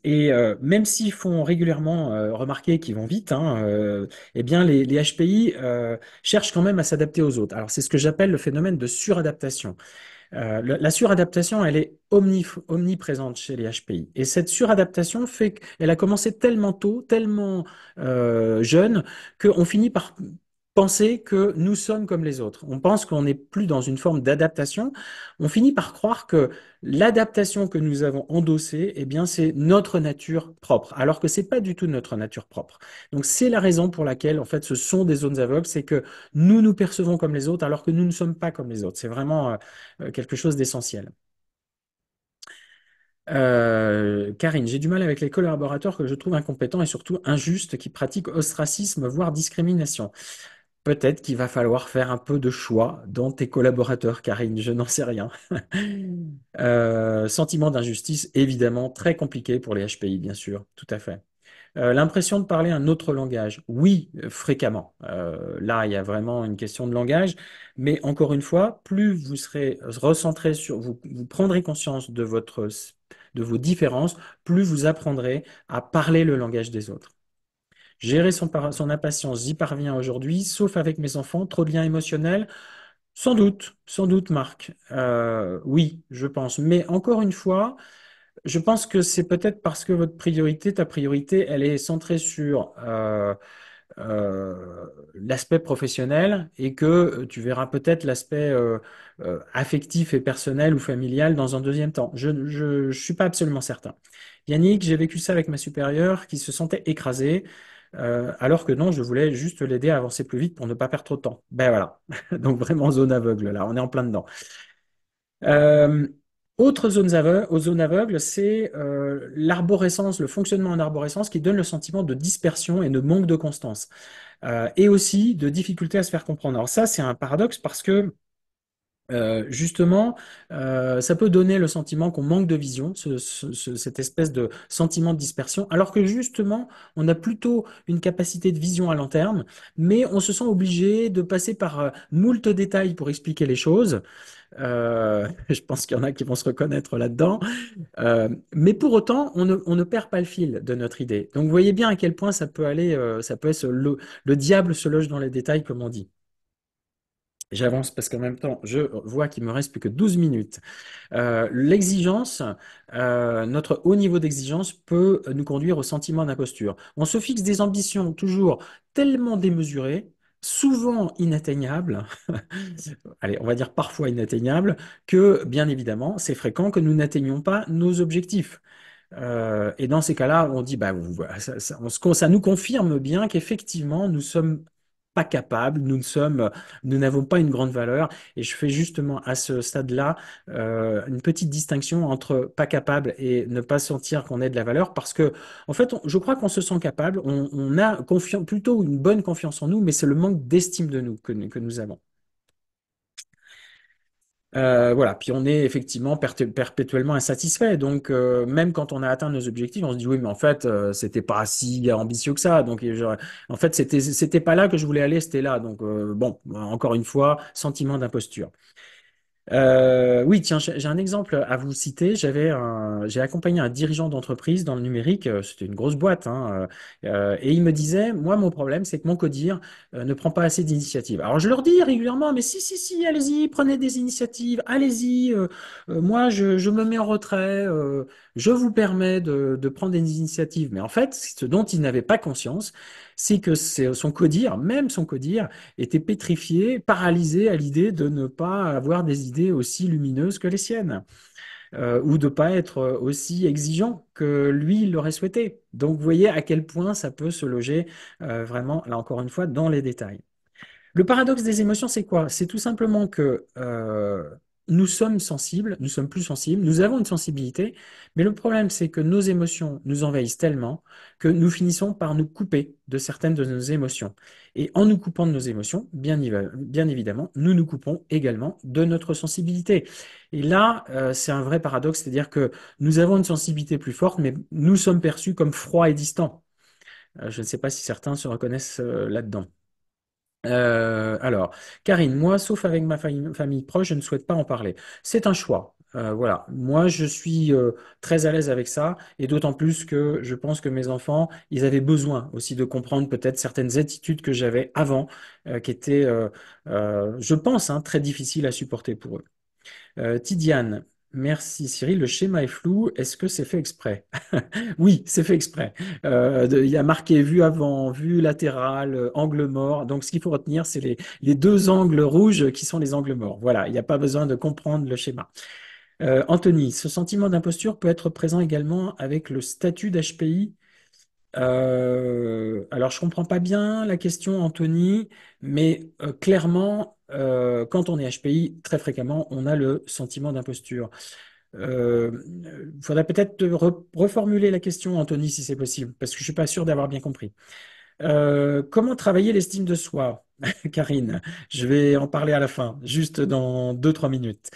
S1: s'ils font régulièrement remarquer qu'ils vont vite, hein, eh bien les HPI cherchent quand même à s'adapter aux autres. Alors c'est ce que j'appelle le phénomène de suradaptation. La suradaptation, elle est omniprésente chez les HPI. Et cette suradaptation fait qu'elle a commencé tellement tôt, tellement jeune, qu'on finit par penser que nous sommes comme les autres. On pense qu'on n'est plus dans une forme d'adaptation. On finit par croire que l'adaptation que nous avons endossée, eh bien, c'est notre nature propre, alors que c'est pas du tout notre nature propre. Donc, c'est la raison pour laquelle, en fait, ce sont des zones aveugles, c'est que nous nous percevons comme les autres, alors que nous ne sommes pas comme les autres. C'est vraiment quelque chose d'essentiel. Karine, j'ai du mal avec les collaborateurs que je trouve incompétents et surtout injustes qui pratiquent ostracisme, voire discrimination. Peut-être qu'il va falloir faire un peu de choix dans tes collaborateurs, Karine, je n'en sais rien. Sentiment d'injustice, évidemment, très compliqué pour les HPI, bien sûr, tout à fait. L'impression de parler un autre langage, oui, fréquemment. Là, il y a vraiment une question de langage, mais encore une fois, plus vous serez recentré sur, vous prendrez conscience de vos différences, plus vous apprendrez à parler le langage des autres. Gérer son impatience, j'y parviens aujourd'hui, sauf avec mes enfants, trop de liens émotionnels. Sans doute, Marc. Oui, je pense. Mais encore une fois, je pense que c'est peut-être parce que ta priorité, elle est centrée sur l'aspect professionnel et que tu verras peut-être l'aspect affectif et personnel ou familial dans un deuxième temps. Je suis pas absolument certain. Yannick, j'ai vécu ça avec ma supérieure qui se sentait écrasée. Alors que non, je voulais juste l'aider à avancer plus vite pour ne pas perdre trop de temps. Ben voilà. Donc vraiment zone aveugle là, on est en plein dedans. Euh, Autre zones aveugles, c'est l'arborescence, le fonctionnement en arborescence qui donne le sentiment de dispersion et de manque de constance, et aussi de difficulté à se faire comprendre. Alors ça, c'est un paradoxe parce que justement, ça peut donner le sentiment qu'on manque de vision, cette espèce de sentiment de dispersion, alors que justement, on a plutôt une capacité de vision à long terme, mais on se sent obligé de passer par moult détails pour expliquer les choses. Je pense qu'il y en a qui vont se reconnaître là-dedans. Mais pour autant, on ne perd pas le fil de notre idée. Donc, vous voyez bien à quel point ça peut aller, ça peut être le diable se loge dans les détails, comme on dit. J'avance parce qu'en même temps, je vois qu'il me reste plus que 12 minutes. L'exigence, notre haut niveau d'exigence peut nous conduire au sentiment d'imposture. On se fixe des ambitions toujours tellement démesurées, souvent inatteignables, allez, on va dire parfois inatteignables, que bien évidemment, c'est fréquent que nous n'atteignions pas nos objectifs. Et dans ces cas-là, on dit, bah, voilà, ça nous confirme bien qu'effectivement, nous sommes pas capables, nous n'avons pas une grande valeur. Et je fais justement à ce stade-là une petite distinction entre pas capable et ne pas sentir qu'on ait de la valeur, parce que en fait, je crois qu'on se sent capable, on a plutôt une bonne confiance en nous, mais c'est le manque d'estime de nous que nous avons. Voilà, puis on est effectivement perpétuellement insatisfait. Donc, même quand on a atteint nos objectifs, on se dit oui, mais en fait, c'était pas si ambitieux que ça. Donc, en fait, c'était pas là que je voulais aller, c'était là. Donc, bon, encore une fois, sentiment d'imposture. Oui, tiens, j'ai un exemple à vous citer. J'ai accompagné un dirigeant d'entreprise dans le numérique. C'était une grosse boîte, hein, et il me disait, moi, mon problème, c'est que mon codir ne prend pas assez d'initiatives. Alors, je leur dis régulièrement, mais si, si, si, allez-y, prenez des initiatives, allez-y. Moi, je me mets en retrait. Je vous permets de prendre des initiatives. Mais en fait, ce dont il n'avait pas conscience, c'est que son codir, même son codir, était pétrifié, paralysé à l'idée de ne pas avoir des idées aussi lumineuses que les siennes, ou de ne pas être aussi exigeant que lui il l'aurait souhaité. Donc, vous voyez à quel point ça peut se loger vraiment, là encore une fois, dans les détails. Le paradoxe des émotions, c'est quoi? C'est tout simplement que nous sommes sensibles, nous sommes plus sensibles, nous avons une sensibilité, mais le problème, c'est que nos émotions nous envahissent tellement que nous finissons par nous couper de certaines de nos émotions. Et en nous coupant de nos émotions, bien évidemment, nous nous coupons également de notre sensibilité. Et là, c'est un vrai paradoxe, c'est-à-dire que nous avons une sensibilité plus forte, mais nous sommes perçus comme froids et distants. Je ne sais pas si certains se reconnaissent là-dedans. Alors, Karine, moi, sauf avec ma famille proche, je ne souhaite pas en parler. C'est un choix. Voilà. Moi, je suis très à l'aise avec ça, et d'autant plus que je pense que mes enfants, ils avaient besoin aussi de comprendre peut-être certaines attitudes que j'avais avant, qui étaient, je pense, hein, très difficiles à supporter pour eux. Tidiane, merci Cyril, le schéma est flou. Est-ce que c'est fait exprès? Oui, c'est fait exprès. Il y a marqué vue avant, vue latérale, angle mort. Donc, ce qu'il faut retenir, c'est les deux angles rouges qui sont les angles morts. Voilà, il n'y a pas besoin de comprendre le schéma. Anthony, ce sentiment d'imposture peut être présent également avec le statut d'HPI. Alors, je comprends pas bien la question, Anthony, mais clairement, quand on est HPI, très fréquemment, on a le sentiment d'imposture. Il faudrait peut-être reformuler la question, Anthony, si c'est possible, parce que je suis pas sûr d'avoir bien compris. Comment travailler l'estime de soi, Karine? Je vais en parler à la fin, juste dans 2, 3 minutes.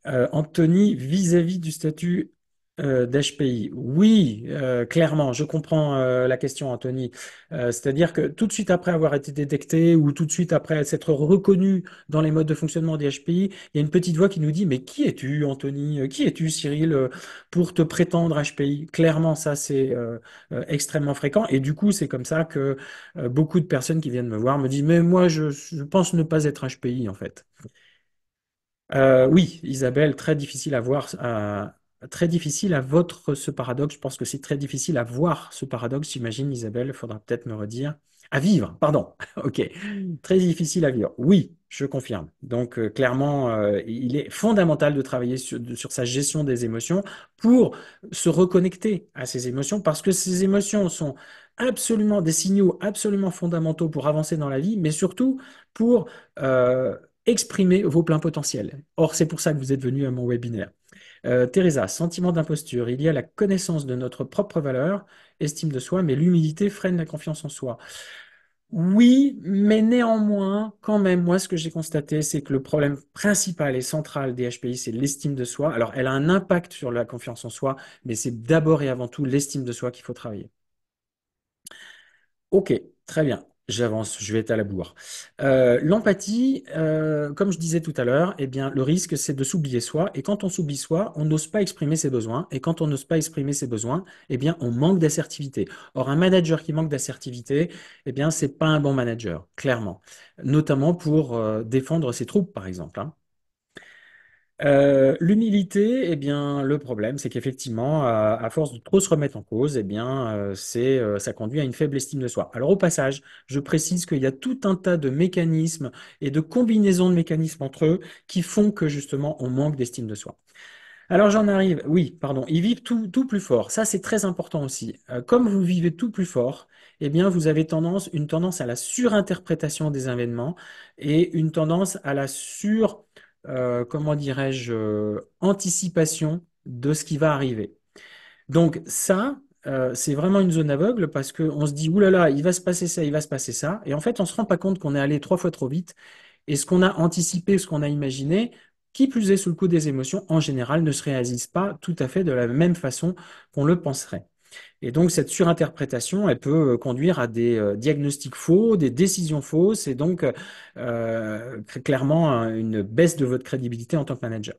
S1: Anthony, vis-à-vis du statut d'HPI, oui, clairement, je comprends la question, Anthony. C'est-à-dire que tout de suite après avoir été détecté ou tout de suite après s'être reconnu dans les modes de fonctionnement des HPI, il y a une petite voix qui nous dit, mais qui es-tu, Anthony? Qui es-tu, Cyril, pour te prétendre HPI? Clairement, ça, c'est extrêmement fréquent. Et du coup, c'est comme ça que beaucoup de personnes qui viennent me voir me disent, mais moi, je pense ne pas être HPI, en fait. Oui, Isabelle, très difficile à voir, très difficile à votre ce paradoxe. Je pense que c'est très difficile à voir ce paradoxe, j'imagine, Isabelle. Il faudra peut-être me redire. À vivre, pardon. Ok. Très difficile à vivre. Oui, je confirme. Donc, clairement, il est fondamental de travailler sur sa gestion des émotions pour se reconnecter à ces émotions parce que ces émotions sont absolument des signaux absolument fondamentaux pour avancer dans la vie, mais surtout pour exprimer vos pleins potentiels. Or, c'est pour ça que vous êtes venu à mon webinaire. Teresa, sentiment d'imposture. Il y a la connaissance de notre propre valeur, estime de soi, mais l'humilité freine la confiance en soi. Oui, mais néanmoins, quand même, moi, ce que j'ai constaté, c'est que le problème principal et central des HPI, c'est l'estime de soi. Alors, elle a un impact sur la confiance en soi, mais c'est d'abord et avant tout l'estime de soi qu'il faut travailler. Ok, très bien. J'avance, je vais être à la bourre. L'empathie, comme je disais tout à l'heure, eh bien, le risque, c'est de s'oublier soi. Et quand on s'oublie soi, on n'ose pas exprimer ses besoins. Et quand on n'ose pas exprimer ses besoins, eh bien, on manque d'assertivité. Or, un manager qui manque d'assertivité, eh bien, c'est pas un bon manager, clairement. Notamment pour défendre ses troupes, par exemple, hein. L'humilité, eh bien, le problème, c'est qu'effectivement, à force de trop se remettre en cause, eh bien, ça conduit à une faible estime de soi. Alors, au passage, je précise qu'il y a tout un tas de mécanismes et de combinaisons de mécanismes entre eux qui font que, justement, on manque d'estime de soi. Alors, j'en arrive, oui, pardon, ils vivent tout plus fort. Ça, c'est très important aussi. Comme vous vivez tout plus fort, eh bien, vous avez une tendance à la surinterprétation des événements et une tendance à la comment dirais-je, anticipation de ce qui va arriver. Donc ça, c'est vraiment une zone aveugle parce qu'on se dit, oulala, il va se passer ça, il va se passer ça. Et en fait, on ne se rend pas compte qu'on est allé 3 fois trop vite. Et ce qu'on a anticipé, ce qu'on a imaginé, qui plus est sous le coup des émotions, en général, ne se réalise pas tout à fait de la même façon qu'on le penserait. Et donc, cette surinterprétation, elle peut conduire à des diagnostics faux, des décisions fausses, et donc clairement une baisse de votre crédibilité en tant que manager.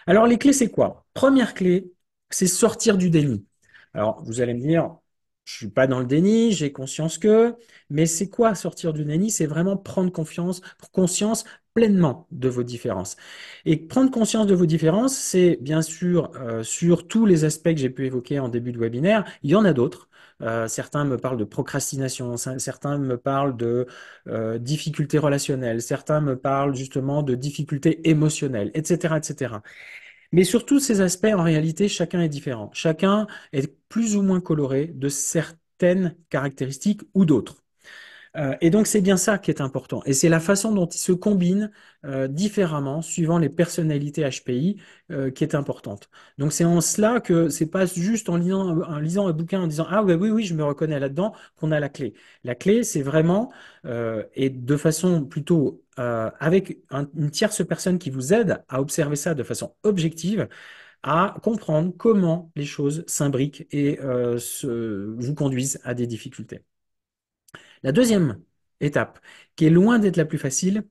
S1: Alors, les clés, c'est quoi? Première clé, c'est sortir du déni. Alors, vous allez me dire, je suis pas dans le déni, j'ai conscience que, mais c'est quoi sortir du déni? C'est vraiment prendre conscience pleinement de vos différences. Et prendre conscience de vos différences, c'est bien sûr sur tous les aspects que j'ai pu évoquer en début de webinaire. Il y en a d'autres. Certains me parlent de procrastination, certains me parlent de difficultés relationnelles, certains me parlent justement de difficultés émotionnelles, etc., etc. Mais sur tous ces aspects, en réalité, chacun est différent. Chacun est plus ou moins coloré de certaines caractéristiques ou d'autres. Et donc, c'est bien ça qui est important. Et c'est la façon dont ils se combinent différemment suivant les personnalités HPI qui est importante. Donc, c'est en cela que c'est pas juste en lisant un bouquin en disant ah ouais, oui, oui, je me reconnais là-dedans qu'on a la clé. La clé, c'est vraiment, et de façon plutôt avec une tierce personne qui vous aide à observer ça de façon objective, à comprendre comment les choses s'imbriquent et vous conduisent à des difficultés. La deuxième étape, qui est loin d'être la plus facile,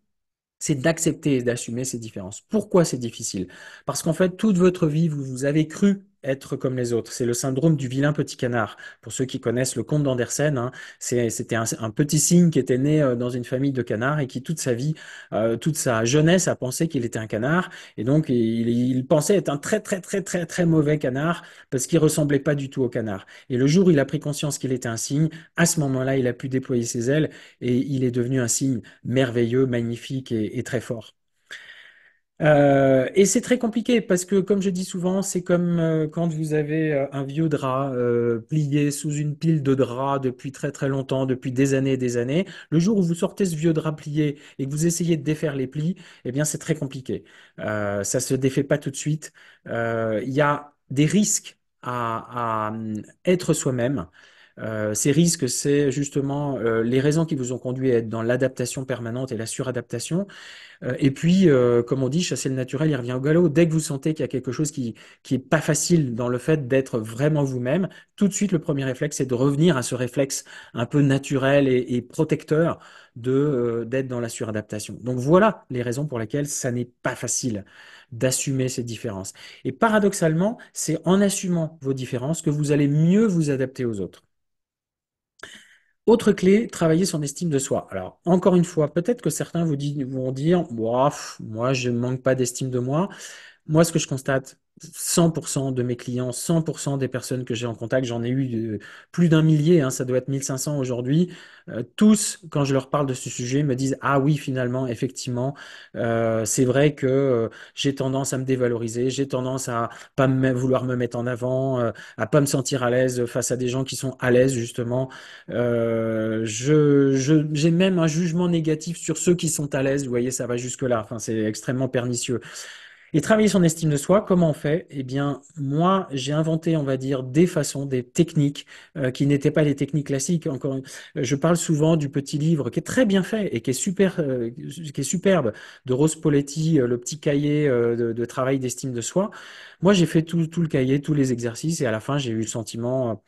S1: c'est d'accepter et d'assumer ces différences. Pourquoi c'est difficile? Parce qu'en fait, toute votre vie, vous avez cru être comme les autres. C'est le syndrome du vilain petit canard. Pour ceux qui connaissent le conte d'Andersen, hein, c'était un petit cygne qui était né dans une famille de canards et qui toute sa vie, toute sa jeunesse a pensé qu'il était un canard. Et donc, il pensait être un très, très, très, très, très mauvais canard parce qu'il ressemblait pas du tout au canard. Et le jour où il a pris conscience qu'il était un cygne, à ce moment-là, il a pu déployer ses ailes et il est devenu un cygne merveilleux, magnifique et très fort. Et c'est très compliqué parce que, comme je dis souvent, c'est comme quand vous avez un vieux drap plié sous une pile de draps depuis très très longtemps, depuis des années et des années. Le jour où vous sortez ce vieux drap plié et que vous essayez de défaire les plis, eh bien, c'est très compliqué. Ça se défait pas tout de suite. Il y a des risques à être soi-même. Ces risques, c'est justement les raisons qui vous ont conduit à être dans l'adaptation permanente et la suradaptation. Et puis, comme on dit, chasser le naturel, il revient au galop. Dès que vous sentez qu'il y a quelque chose qui est pas facile dans le fait d'être vraiment vous-même, tout de suite, le premier réflexe, c'est de revenir à ce réflexe un peu naturel et protecteur d'être dans la suradaptation. Donc voilà les raisons pour lesquelles ça n'est pas facile d'assumer ces différences. Et paradoxalement, c'est en assumant vos différences que vous allez mieux vous adapter aux autres. Autre clé, travailler son estime de soi. Alors, encore une fois, peut-être que certains vont dire, Bof, moi, je ne manque pas d'estime de moi. Moi, ce que je constate, 100% de mes clients, 100% des personnes que j'ai en contact, j'en ai eu plus d'un millier, hein, ça doit être 1500 aujourd'hui, tous, quand je leur parle de ce sujet, me disent, ah oui, finalement, effectivement, c'est vrai que j'ai tendance à me dévaloriser, j'ai tendance à pas vouloir me mettre en avant, à pas me sentir à l'aise face à des gens qui sont à l'aise, justement. J'ai même un jugement négatif sur ceux qui sont à l'aise, vous voyez, ça va jusque-là, enfin, c'est extrêmement pernicieux. Et travailler son estime de soi, comment on fait? Eh bien, moi, j'ai inventé, on va dire, des façons, des techniques qui n'étaient pas les techniques classiques. Je parle souvent du petit livre qui est très bien fait et qui est super, qui est superbe de Rose Poletti, le petit cahier de travail d'estime de soi. Moi, j'ai fait tout le cahier, tous les exercices et à la fin, j'ai eu le sentiment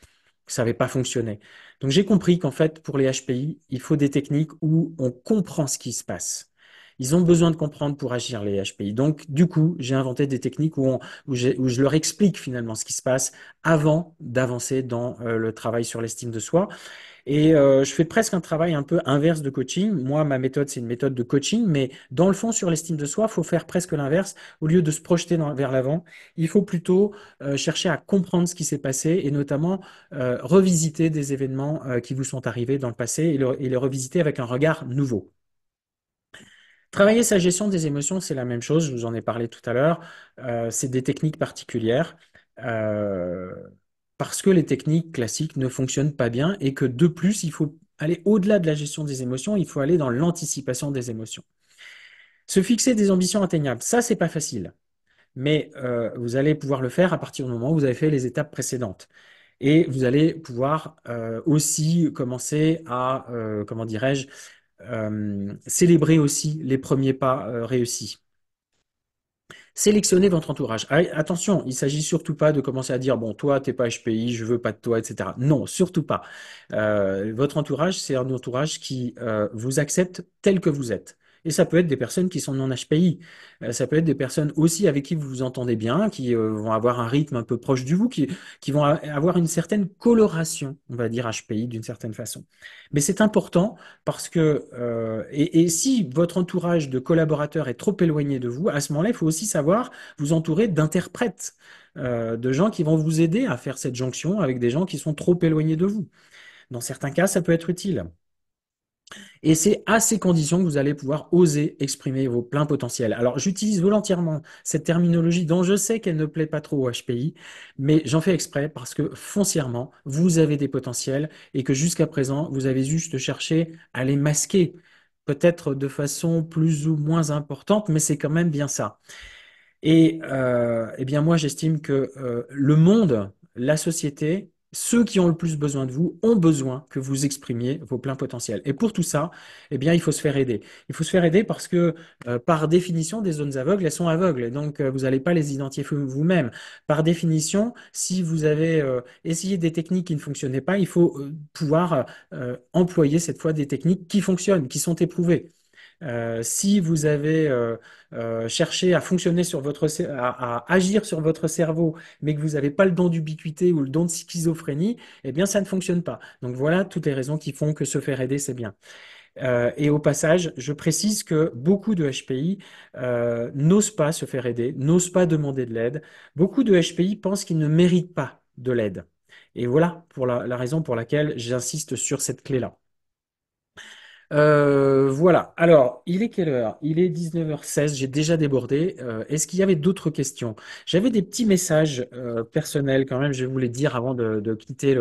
S1: que ça n'avait pas fonctionné. Donc, j'ai compris qu'en fait, pour les HPI, il faut des techniques où on comprend ce qui se passe. Ils ont besoin de comprendre pour agir, les HPI. Donc, du coup, j'ai inventé des techniques où je leur explique finalement ce qui se passe avant d'avancer dans le travail sur l'estime de soi. Et je fais presque un travail un peu inverse de coaching. Moi, ma méthode, c'est une méthode de coaching, mais dans le fond, sur l'estime de soi, il faut faire presque l'inverse. Au lieu de se projeter vers l'avant, il faut plutôt chercher à comprendre ce qui s'est passé et notamment revisiter des événements qui vous sont arrivés dans le passé et les revisiter avec un regard nouveau. Travailler sa gestion des émotions, c'est la même chose, je vous en ai parlé tout à l'heure. C'est des techniques particulières euh, parce que les techniques classiques ne fonctionnent pas bien et que de plus, il faut aller au-delà de la gestion des émotions, il faut aller dans l'anticipation des émotions. Se fixer des ambitions atteignables, ça, c'est pas facile, mais vous allez pouvoir le faire à partir du moment où vous avez fait les étapes précédentes. Et vous allez pouvoir aussi commencer à, comment dirais-je, célébrer aussi les premiers pas réussis. Sélectionnez votre entourage. Ah, attention, il s'agit surtout pas de commencer à dire, bon, toi, t'es pas HPI, je veux pas de toi, etc. Non, surtout pas. Votre entourage, c'est un entourage qui vous accepte tel que vous êtes. Et ça peut être des personnes qui sont non HPI. Ça peut être des personnes aussi avec qui vous vous entendez bien, qui vont avoir un rythme un peu proche du vous, qui vont avoir une certaine coloration, on va dire HPI d'une certaine façon. Mais c'est important parce que, et si votre entourage de collaborateurs est trop éloigné de vous, à ce moment-là, il faut aussi savoir vous entourer d'interprètes, de gens qui vont vous aider à faire cette jonction avec des gens qui sont trop éloignés de vous. Dans certains cas, ça peut être utile. Et c'est à ces conditions que vous allez pouvoir oser exprimer vos pleins potentiels. Alors, j'utilise volontairement cette terminologie dont je sais qu'elle ne plaît pas trop au HPI, mais j'en fais exprès parce que foncièrement, vous avez des potentiels et que jusqu'à présent, vous avez juste cherché à les masquer, peut-être de façon plus ou moins importante, mais c'est quand même bien ça. Et eh bien moi, j'estime que le monde, la société, ceux qui ont le plus besoin de vous ont besoin que vous exprimiez vos pleins potentiels. Et pour tout ça, eh bien, il faut se faire aider. Il faut se faire aider parce que, par définition, des zones aveugles, elles sont aveugles. Et donc, vous n'allez pas les identifier vous-même. Par définition, si vous avez essayé des techniques qui ne fonctionnaient pas, il faut pouvoir employer cette fois des techniques qui fonctionnent, qui sont éprouvées. Si vous avez cherché à fonctionner sur à agir sur votre cerveau, mais que vous n'avez pas le don d'ubiquité ou le don de schizophrénie, eh bien, ça ne fonctionne pas. Donc voilà toutes les raisons qui font que se faire aider, c'est bien. Et au passage, je précise que beaucoup de HPI n'osent pas se faire aider, n'osent pas demander de l'aide. Beaucoup de HPI pensent qu'ils ne méritent pas de l'aide. Et voilà pour la raison pour laquelle j'insiste sur cette clé-là. Voilà. Alors, il est quelle heure? Il est 19h16. J'ai déjà débordé. Est-ce qu'il y avait d'autres questions? J'avais des petits messages personnels quand même, je voulais dire avant de quitter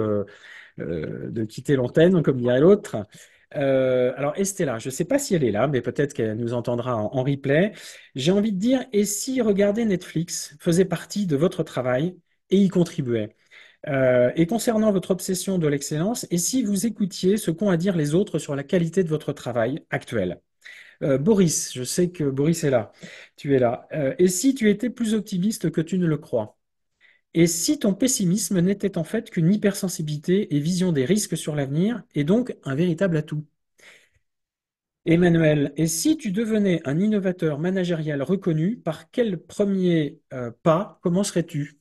S1: de quitter l'antenne, comme dirait l'autre. Alors, Estella, je ne sais pas si elle est là, mais peut-être qu'elle nous entendra en replay. J'ai envie de dire, et si regarder Netflix faisait partie de votre travail et y contribuait? Et concernant votre obsession de l'excellence, et si vous écoutiez ce qu'ont à dire les autres sur la qualité de votre travail actuel? Boris, je sais que Boris est là. Tu es là. Et si tu étais plus optimiste que tu ne le crois? Et si ton pessimisme n'était en fait qu'une hypersensibilité et vision des risques sur l'avenir, et donc un véritable atout? Emmanuel, et si tu devenais un innovateur managérial reconnu, par quel premier pas commencerais-tu?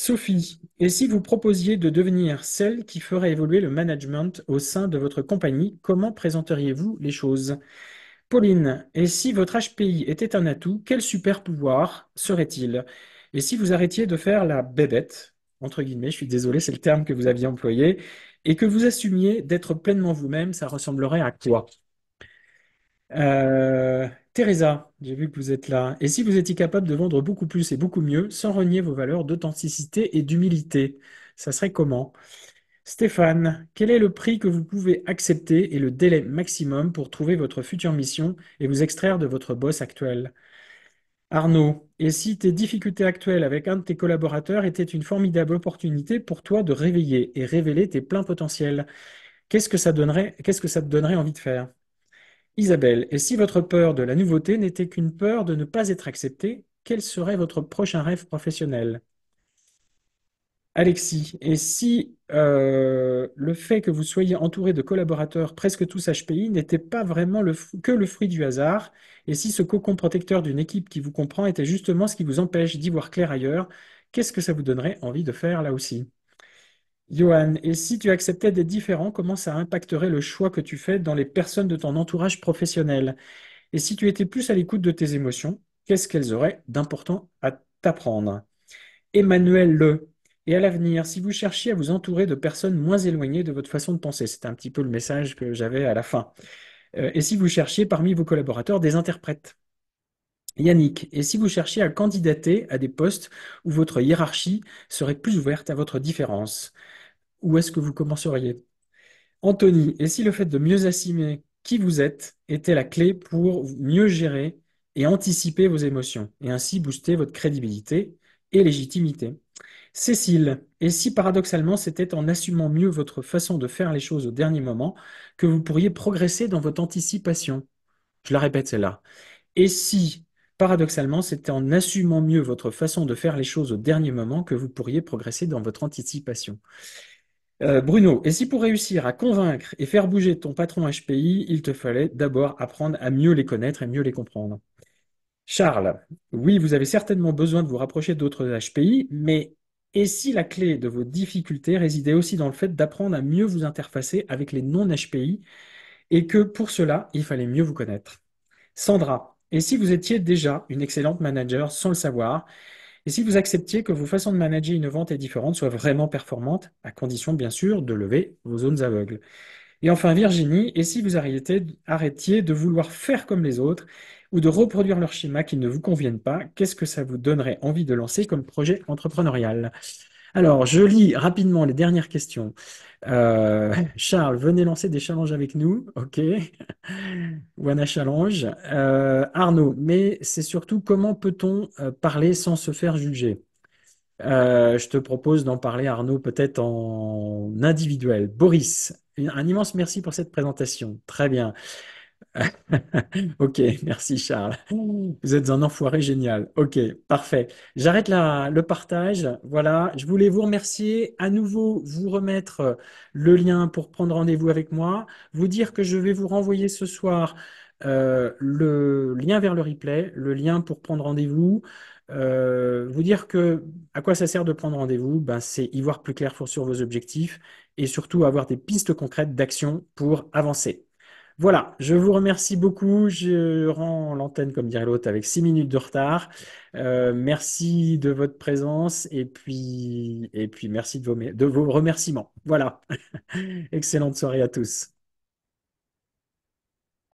S1: Sophie, et si vous proposiez de devenir celle qui ferait évoluer le management au sein de votre compagnie, comment présenteriez-vous les choses? Pauline, et si votre HPI était un atout, quel super pouvoir serait-il? Et si vous arrêtiez de faire la bébête, entre guillemets, je suis désolé, c'est le terme que vous aviez employé, et que vous assumiez d'être pleinement vous-même, ça ressemblerait à quoi? Teresa, j'ai vu que vous êtes là. Et si vous étiez capable de vendre beaucoup plus et beaucoup mieux sans renier vos valeurs d'authenticité et d'humilité, ça serait comment? Stéphane, quel est le prix que vous pouvez accepter et le délai maximum pour trouver votre future mission et vous extraire de votre boss actuel? Arnaud, et si tes difficultés actuelles avec un de tes collaborateurs étaient une formidable opportunité pour toi de réveiller et révéler tes pleins potentiels, qu'est-ce que ça te donnerait envie de faire? Isabelle, et si votre peur de la nouveauté n'était qu'une peur de ne pas être accepté, quel serait votre prochain rêve professionnel? Alexis, et si le fait que vous soyez entouré de collaborateurs presque tous HPI n'était pas vraiment que le fruit du hasard, et si ce cocon protecteur d'une équipe qui vous comprend était justement ce qui vous empêche d'y voir clair ailleurs, qu'est-ce que ça vous donnerait envie de faire là aussi? Johan, et si tu acceptais d'être différent, comment ça impacterait le choix que tu fais dans les personnes de ton entourage professionnel? Et si tu étais plus à l'écoute de tes émotions, qu'est-ce qu'elles auraient d'important à t'apprendre? Emmanuel Le. Et à l'avenir, si vous cherchiez à vous entourer de personnes moins éloignées de votre façon de penser, c'était un petit peu le message que j'avais à la fin. Et si vous cherchiez parmi vos collaborateurs des interprètes? Yannick, et si vous cherchiez à candidater à des postes où votre hiérarchie serait plus ouverte à votre différence, où est-ce que vous commenceriez? Anthony, et si le fait de mieux assumer qui vous êtes était la clé pour mieux gérer et anticiper vos émotions, et ainsi booster votre crédibilité et légitimité? Cécile, et si paradoxalement c'était en assumant mieux votre façon de faire les choses au dernier moment que vous pourriez progresser dans votre anticipation? Je la répète celle-là. Et si Paradoxalement, c'est en assumant mieux votre façon de faire les choses au dernier moment que vous pourriez progresser dans votre anticipation. Bruno, et si pour réussir à convaincre et faire bouger ton patron HPI, il te fallait d'abord apprendre à mieux les connaître et mieux les comprendre? Charles, oui, vous avez certainement besoin de vous rapprocher d'autres HPI, mais et si la clé de vos difficultés résidait aussi dans le fait d'apprendre à mieux vous interfacer avec les non-HPI et que pour cela, il fallait mieux vous connaître? Sandra, et si vous étiez déjà une excellente manager sans le savoir, et si vous acceptiez que vos façons de manager une vente et différentes soient vraiment performantes, à condition bien sûr de lever vos zones aveugles? Et enfin, Virginie, et si vous arrêtiez de vouloir faire comme les autres ou de reproduire leurs schémas qui ne vous conviennent pas, qu'est-ce que ça vous donnerait envie de lancer comme projet entrepreneurial? Alors, je lis rapidement les dernières questions. Charles, venez lancer des challenges avec nous. OK. Wanna Challenge. Arnaud, mais c'est surtout comment peut-on parler sans se faire juger? Je te propose d'en parler, Arnaud, peut-être en individuel. Boris, un immense merci pour cette présentation. Très bien. Ok, merci Charles. Vous êtes un enfoiré génial. Ok, parfait. J'arrête le partage. Voilà, je voulais vous remercier. À nouveau, vous remettre le lien pour prendre rendez-vous avec moi. Vous dire que je vais vous renvoyer ce soir le lien vers le replay, le lien pour prendre rendez-vous. Vous dire que à quoi ça sert de prendre rendez-vous? Ben, c'est y voir plus clair sur vos objectifs et surtout avoir des pistes concrètes d'action pour avancer. Voilà, je vous remercie beaucoup. Je rends l'antenne, comme dirait l'autre, avec 6 minutes de retard. Merci de votre présence et puis merci de vos remerciements. Voilà, excellente soirée à tous.